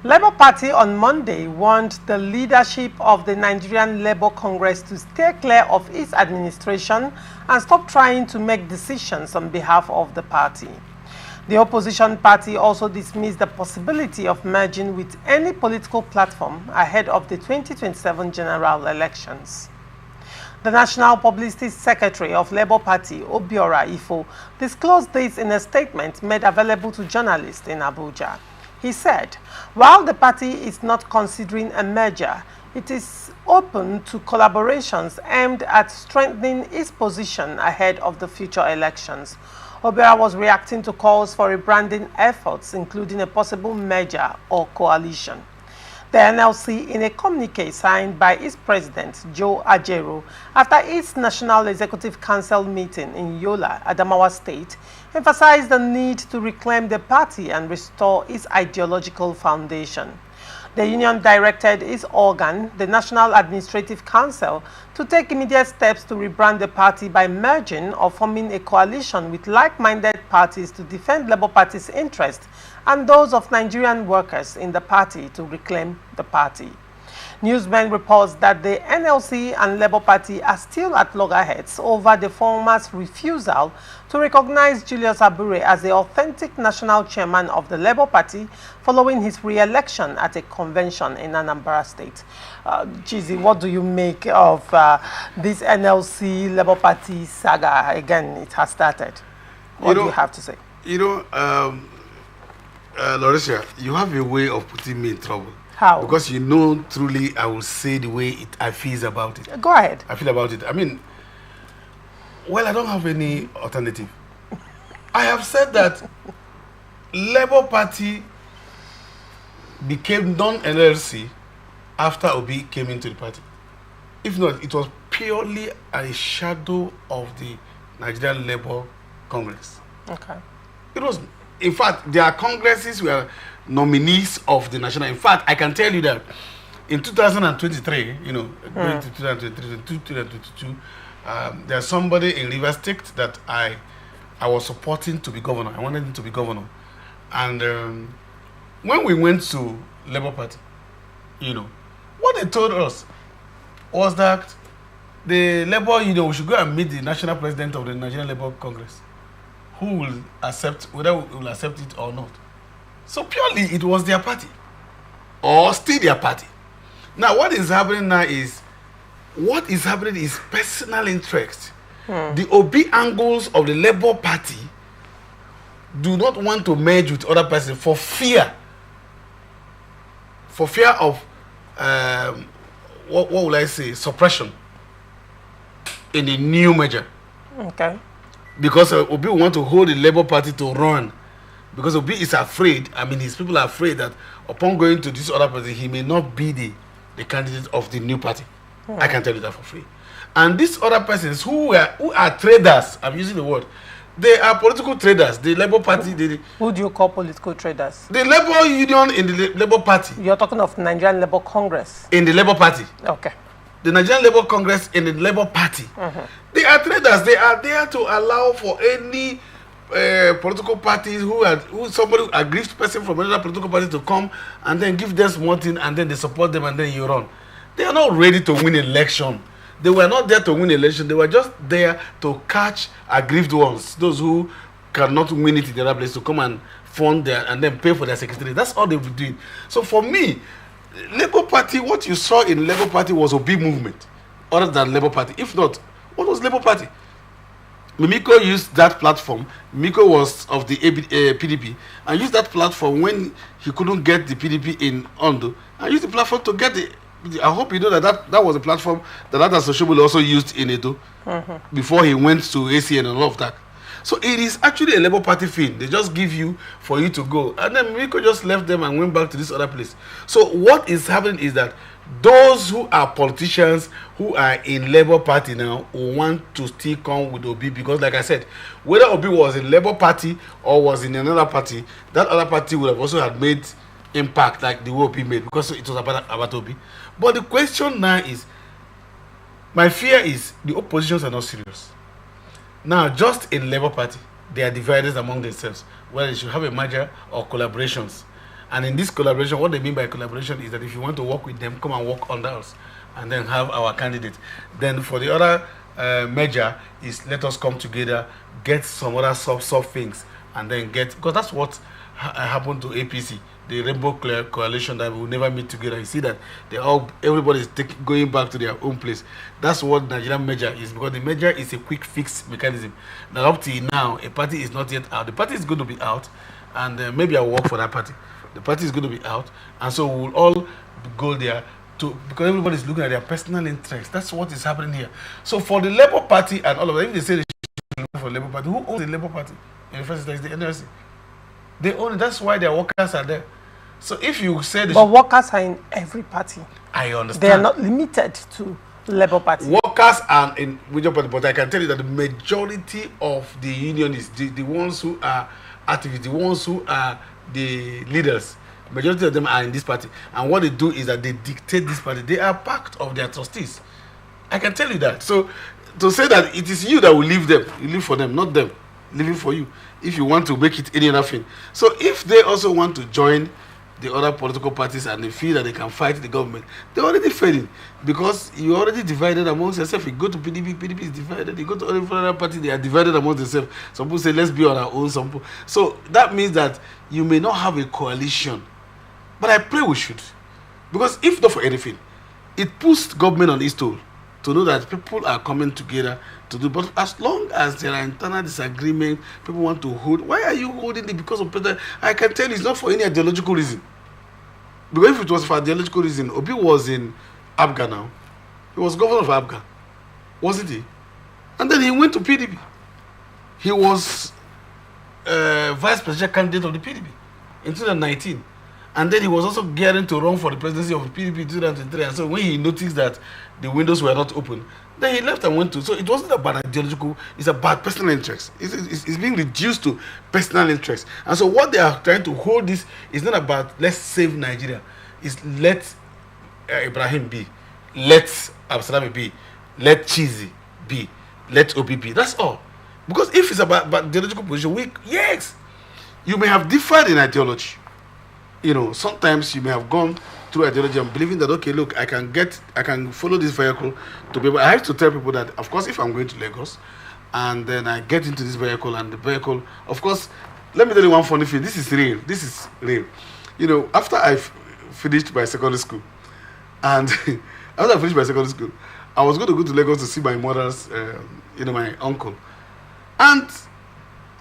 Labour Party on Monday warned the leadership of the Nigerian Labour Congress to stay clear of its administration and stop trying to make decisions on behalf of the party. The opposition party also dismissed the possibility of merging with any political platform ahead of the 2027 general elections. The National Publicity Secretary of Labour Party, Obiora Ifo, disclosed this in a statement made available to journalists in Abuja. He said, while the party is not considering a merger, it is open to collaborations aimed at strengthening its position ahead of the future elections. Obiora was reacting to calls for rebranding efforts, including a possible merger or coalition. The NLC, in a communique signed by its president, Joe Ajero, after its National Executive Council meeting in Yola, Adamawa State, emphasized the need to reclaim the party and restore its ideological foundation. The union directed its organ, the National Administrative Council, to take immediate steps to rebrand the party by merging or forming a coalition with like-minded parties to defend Labour Party's interests and those of Nigerian workers in the party to reclaim the party. Newsmen reports that the NLC and Labour Party are still at loggerheads over the former's refusal to recognize Julius Abure as the authentic national chairman of the Labour Party following his re-election at a convention in Anambra State. Chizi, what do you make of this NLC Labour Party saga? Again, it has started. What do you have to say? Lauricia, you have a way of putting me in trouble. How? Because truly, I will say the way I feel about it. Go ahead. I feel about it. I mean, well, I don't have any alternative. I have said that Labour Party became non-NLC after Obi came into the party. If not, it was purely a shadow of the Nigerian Labour Congress. Okay. It was, in fact, their congresses were nominees of the national. In fact, I can tell you that in 2023, going to 2023, 2022, there's somebody in Rivers State that I was supporting to be governor. I wanted him to be governor. And when we went to Labour Party, what they told us was that the Labour, we should go and meet the national president of the Nigerian Labour Congress, who will accept, whether we will accept it or not. So purely it was their party, or still their party. Now what is happening now is, personal interest. The Obi angles of the Labour Party do not want to merge with other persons for fear of, what will I say, suppression in the new merger. Okay. Because Obi want to hold the Labour Party to run. Because Obi is afraid, his people are afraid that upon going to this other party, he may not be the candidate of the new party. I can tell you that for free. And these other persons who are traders, I'm using the word, they are political traders. The Labour Party... Who do you call political traders? The Labour Union in the Labour Party. You're talking of Nigerian Labour Congress. In the Labour Party. Okay. The Nigerian Labour Congress in the Labour Party. They are traders. They are there to allow for any political parties who somebody, a aggrieved person from another political party, to come and then give them small thing and then they support them and then you run. They are not ready to win election. They were not there to win election. They were just there to catch aggrieved ones, those who cannot win it in the other place, to come and fund their and then pay for their secretary. That's all they were doing. So for me, Labour Party, what you saw in Labour Party was a big movement, other than Labour Party. If not, what was Labour Party? Mimiko used that platform. Mimiko was of the PDP and used that platform when he couldn't get the PDP in Ondo, and used the platform to get the. I hope you know that was a platform that Soshobole also used in Edo before he went to ACN and all of that. So it is actually a Labour Party thing. They just give you for you to go, and then Mimiko just left them and went back to this other place. So what is happening is that those who are politicians who are in Labour Party now will want to still come with Obi, because like I said, whether Obi was in Labour Party or was in another party, that other party would have also had made impact like the way Obi made, because it was about Obi. But the question now is, my fear is the oppositions are not serious. Now, just in Labour Party, they are divided among themselves, whether they should have a merger or collaborations. And in this collaboration, what they mean by collaboration is that if you want to work with them, come and work under us, and then have our candidate. Then for the other measure is let us come together, get some other soft things, and then get, because that's what happened to APC, the Rainbow Coalition, that will never meet together. You see that everybody is going back to their own place. That's what Nigerian measure is, because the measure is a quick fix mechanism. Now up to now, a party is not yet out. The party is going to be out, and maybe I'll work for that party. The party is going to be out, and so we'll all go there because everybody is looking at their personal interest. That's what is happening here. So for the Labour Party and all of that, if they say they should vote for the Labour Party, who owns the Labour Party? In the first place, the NLC. They own it. That's why their workers are there. So if you say but workers are in every party. I understand. They are not limited to Labour Party. Workers are in major party, but I can tell you that the majority of the unionists, the ones who are activists, the ones who are the leaders, majority of them are in this party. And what they do is that they dictate this party. They are part of their trustees. I can tell you that. So to say that it is you that will leave them, you live for them, not them living for you, if you want to make it any other thing. So if they also want to join the other political parties and they feel that they can fight the government, they're already failing, because you already divided amongst yourself. You go to PDP, PDP is divided. You go to other party, they are divided amongst themselves. Some people say let's be on our own. Some people. So that means that you may not have a coalition, but I pray we should, because if not for anything, it puts government on its tool to know that people are coming together to do. But as long as there are internal disagreement, people want to hold. Why are you holding it? Because of Peter? I can tell you it's not for any ideological reason. Because if it was for ideological reason, Obi was in Abga now. He was governor of Abga, wasn't he? And then he went to PDP. He was vice presidential candidate of the PDP in 2019. And then he was also gearing to run for the presidency of the PDP in 2023. And so when he noticed that the windows were not open, then he left and went to. So it wasn't about ideological, it's about personal interest. It's being reduced to personal interest. And so what they are trying to hold this is not about let's save Nigeria. It's let Ibrahim be. Let Absalami be. Let Cheesy be. Let Obi be. That's all. Because if it's about ideological position, yes, you may have differed in ideology. You know, sometimes you may have gone through ideology and believing that, okay, look, I can follow this vehicle to be able. I have to tell people that, of course, if I'm going to Lagos and then I get into this vehicle and the vehicle, of course, let me tell you one funny thing. This is real. This is real. You know, after I finished my secondary school, and after I finished my secondary school, I was going to go to Lagos to see my mother's, my uncle. And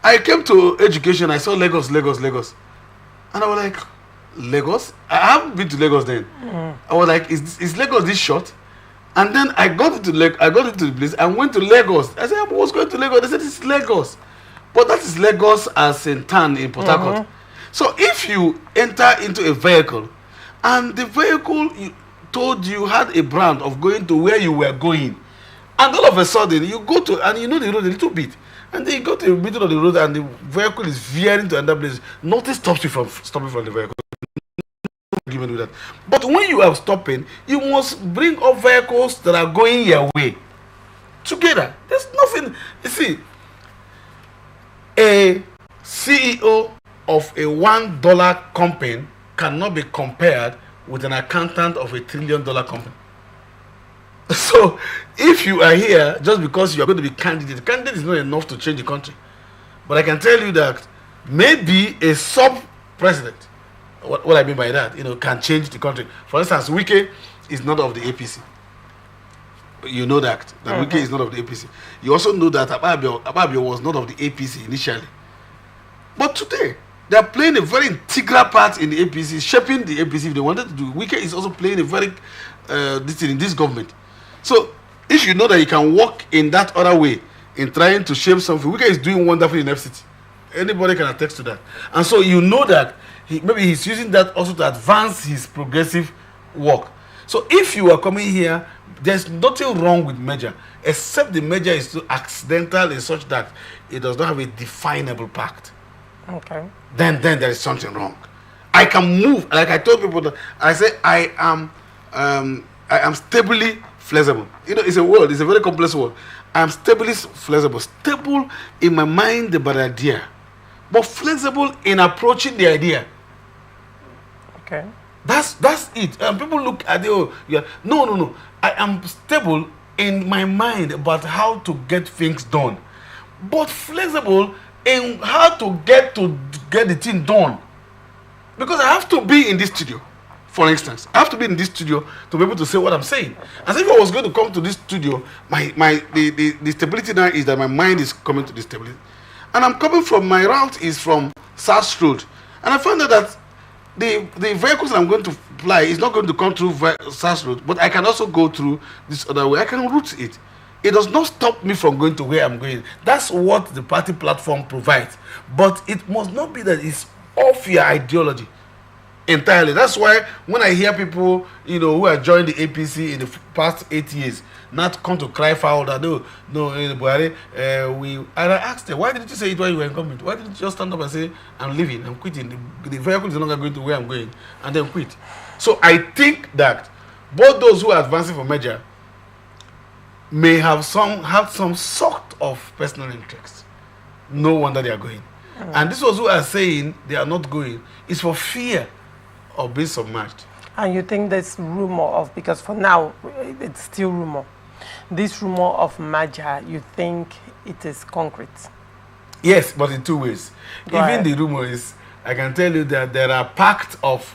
I came to education. I saw Lagos. And I was like, Lagos? I haven't been to Lagos then. I was like, is Lagos this short? And then I got into the place and went to Lagos. I said, I was going to Lagos. They said, it's Lagos. But that is Lagos as in town in Port Harcourt. So if you enter into a vehicle and the vehicle told you had a brand of going to where you were going, and all of a sudden you go to, and you know the road a little bit, and then you go to the middle of the road and the vehicle is veering to another place, nothing stops you from stopping from the vehicle. With that. But when you are stopping, you must bring up vehicles that are going your way together. There's nothing. You see, a CEO of a $1 company cannot be compared with an accountant of a $1 trillion company. So if you are here just because you are going to be candidate is not enough to change the country. But I can tell you that maybe a sub-president, what I mean by that, can change the country. For instance, Wike is not of the APC. You know that Wike is not of the APC. You also know that Ababio was not of the APC initially. But today, they are playing a very integral part in the APC, shaping the APC if they wanted to do. Wike is also playing a very in this government. So if you know that you can walk in that other way in trying to shape something, Wike is doing wonderfully in FCT. Anybody can attest to that. And so you know that maybe he's using that also to advance his progressive work. So if you are coming here, there's nothing wrong with measure, except the measure is too accidental in such that it does not have a definable pact. Okay. Then there is something wrong. I can move, like I told people that I say I am stably flexible. It's a word, it's a very complex word. I am stably flexible. Stable in my mind about the idea, but flexible in approaching the idea. Okay. That's it. And people look at it. Oh, yeah. No. I am stable in my mind about how to get things done, but flexible in how to get the thing done. Because I have to be in this studio. For instance, I have to be in this studio to be able to say what I'm saying. As if I was going to come to this studio, the stability now is that my mind is coming to this stability. And I'm coming from, my route is from South Road. And I found out that the vehicles I'm going to fly is not going to come through South Road, but I can also go through this other way. I can route it. It does not stop me from going to where I'm going. That's what the party platform provides. But it must not be that it's off your ideology entirely. That's why when I hear people, who have joined the APC in the past 8 years, not come to cry foul that no, Buhari, and I asked them, why didn't you say it while you were in government? Why didn't you just stand up and say, I'm leaving, I'm quitting, the vehicle is no longer going to where I'm going, and then quit? So I think that both those who are advancing for merger may have some sort of personal interest. No wonder they are going. And this was who are saying they are not going. It's for fear of being submerged. And you think there's rumor of, because for now it's still rumor, this rumor of merger, you think it is concrete? Yes, but in two ways. Right. Even the rumor is, I can tell you that there are packed of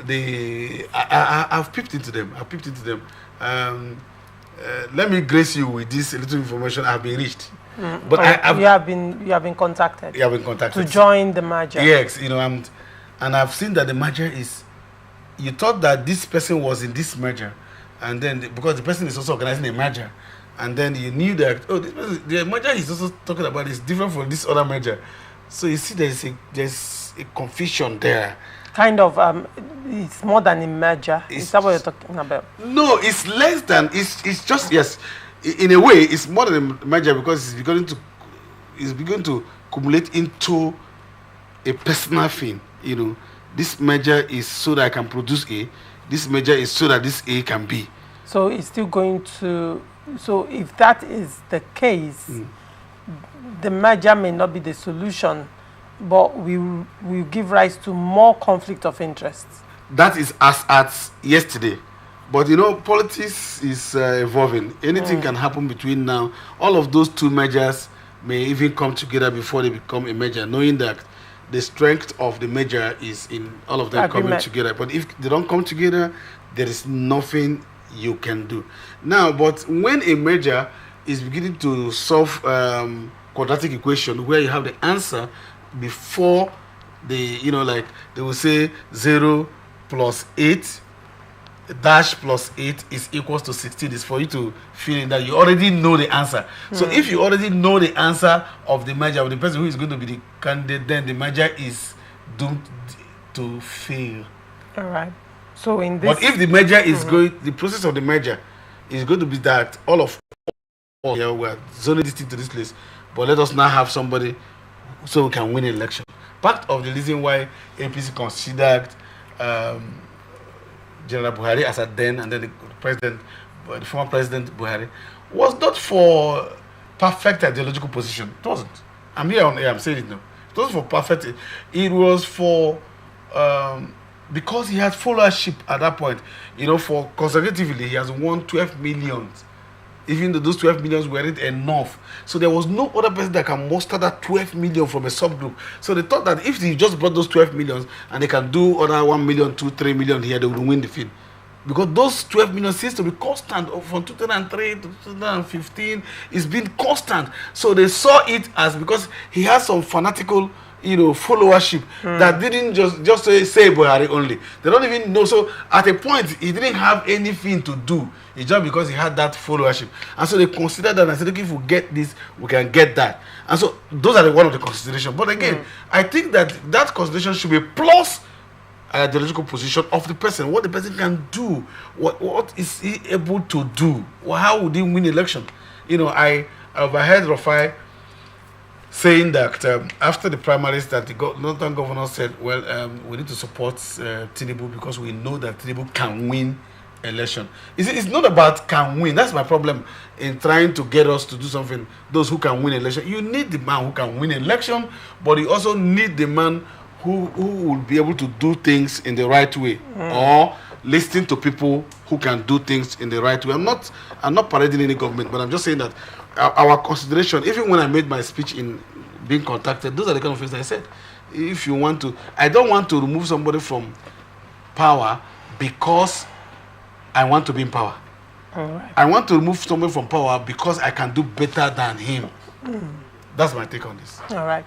the, I've peeped into them. Let me grace you with this little information. I've been reached. But you have been contacted. You have been contacted to join the merger. Yes, and I've seen that the merger is. You thought that this person was in this merger, and then because the person is also organizing a merger, and then you knew that the merger he's also talking about is different from this other merger. So you see, there's a confusion there. Kind of, it's more than a merger. Is that what you're talking about? No, it's less than. It's just, yes. In a way, it's more than a merger because it's beginning to accumulate into a personal thing. This merger is so that I can produce A. This merger is so that this A can be. So it's still going to. So if that is the case, the merger may not be the solution, but we will give rise to more conflict of interest. That is as at yesterday. But politics is evolving. Anything can happen between now. All of those two mergers may even come together before they become a merger, knowing that the strength of the merger is in all of them coming together. But if they don't come together, there is nothing you can do. Now, but when a merger is beginning to solve quadratic equation where you have the answer before like they will say 0 plus 8 dash plus 8 is equals to 16, is for you to feel in that you already know the answer. So if you already know the answer of the merger of the person who is going to be the candidate, then the merger is doomed to fail. All right. So in this, but if the merger is the process of the merger is going to be that all of us here we are zoning this thing to this place, but let us now have somebody so we can win an election. Part of the reason why APC considered General Buhari as at then, and then the former president Buhari, was not for perfect ideological position. It wasn't. I'm here on air, I'm saying it now. It wasn't for perfect. It was for because he had followership at that point. For consecutively, he has won 12 million. Even though those 12 millions weren't enough. So there was no other person that can muster that 12 million from a subgroup. So they thought that if they just brought those 12 millions and they can do other 1 million, 2, 3 million here, they would win the field. Because those 12 million seems to be constant from 2003 to 2015. It's been constant. So they saw it as because he has some fanatical followership that didn't just say Buhari only. They don't even know. So at a point, he didn't have anything to do. It's just because he had that followership. And so they considered that and said, okay, if we get this, we can get that. And so those are one of the considerations. But again, I think that consideration should be plus ideological position of the person, what the person can do, what is he able to do, how would he win election. I overheard Rufai saying that after the primaries that the northern governor said, well, we need to support Tinubu because we know that Tinubu can win election. It's not about can win. That's my problem in trying to get us to do something. Those who can win election. You need the man who can win election, but you also need the man who will be able to do things in the right way, or listening to people who can do things in the right way. I'm not parading any government, but I'm just saying that our consideration, even when I made my speech in being contacted, those are the kind of things I said. If you want to, I don't want to remove somebody from power because I want to be in power. All right. I want to remove somebody from power because I can do better than him. That's my take on this. All right.